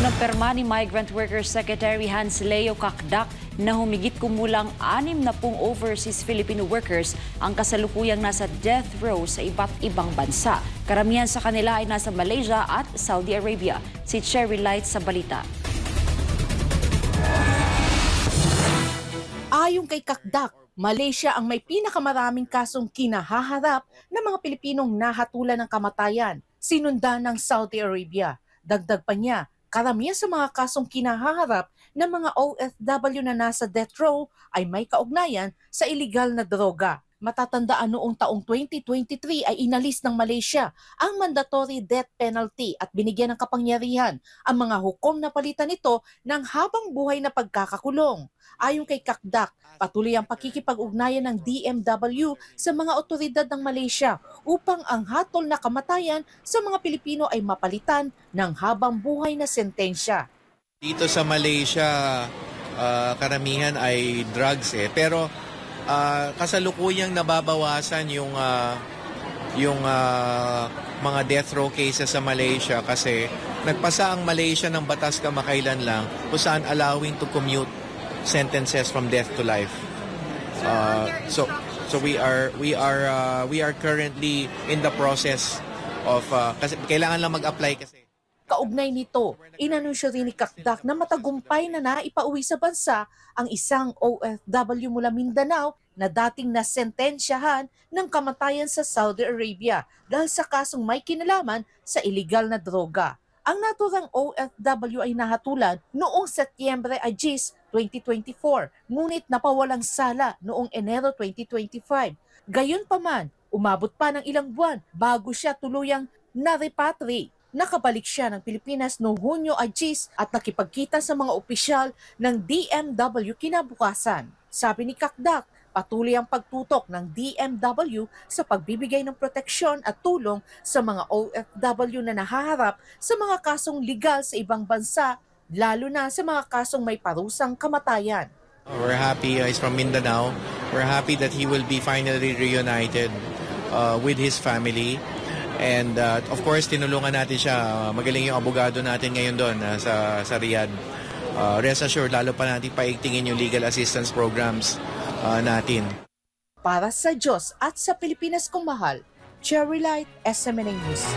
Kinonperma ni Migrant Workers Secretary Hans Leo Kakdak na humigit kumulang 60 overseas Filipino workers ang kasalukuyang nasa death row sa iba't ibang bansa. Karamihan sa kanila ay nasa Malaysia at Saudi Arabia. Si Cherry Light sa balita. Ayon kay Kakdak, Malaysia ang may pinakamaraming kasong kinahaharap ng mga Pilipinong nahatulan ng kamatayan, sinundan ng Saudi Arabia. Dagdag pa niya, karamihan sa mga kasong kinahaharap ng mga OFW na nasa death row ay may kaugnayan sa iligal na droga. Matatandaan noong taong 2023 ay inalis ng Malaysia ang mandatory death penalty at binigyan ng kapangyarihan ang mga hukom na palitan nito ng habang buhay na pagkakakulong. Ayon kay Kakdak, patuloy ang pakikipag-ugnayan ng DMW sa mga otoridad ng Malaysia upang ang hatol na kamatayan sa mga Pilipino ay mapalitan ng habang buhay na sentensya. Dito sa Malaysia, karamihan ay drugs pero kasalukuyang nababawasan yung mga death row cases sa Malaysia kasi nagpasa ang Malaysia ng batas kamakailan lang kung saan allowing to commute sentences from death to life. So we are currently in the process of kasi kailangan lang mag-apply kasi. Kaugnay nito, inanunsyo rin ni Kakdak na matagumpay na naipauwi sa bansa ang isang OFW mula Mindanao na dating nasentensyahan ng kamatayan sa Saudi Arabia dahil sa kasong may kinalaman sa iligal na droga. Ang naturang OFW ay nahatulan noong Setyembre 2024, ngunit napawalang sala noong Enero 2025. Gayunpaman, umabot pa ng ilang buwan bago siya tuluyang na-repatriate. Nakabalik siya ng Pilipinas noong Hunyo 10 at nakipagkita sa mga opisyal ng DMW kinabukasan. Sabi ni Kakdak, patuloy ang pagtutok ng DMW sa pagbibigay ng proteksyon at tulong sa mga OFW na nahaharap sa mga kasong legal sa ibang bansa, lalo na sa mga kasong may parusang kamatayan. We're happy he's from Mindanao. We're happy that he will be finally reunited with his family. And of course, tinulungan natin siya. Magaling yung abogado natin ngayon doon sa Riyadh. Rest assured, lalo pa natin paigtingin yung legal assistance programs natin. Para sa Diyos at sa Pilipinas kong mahal, Cherry Light, SMNA News.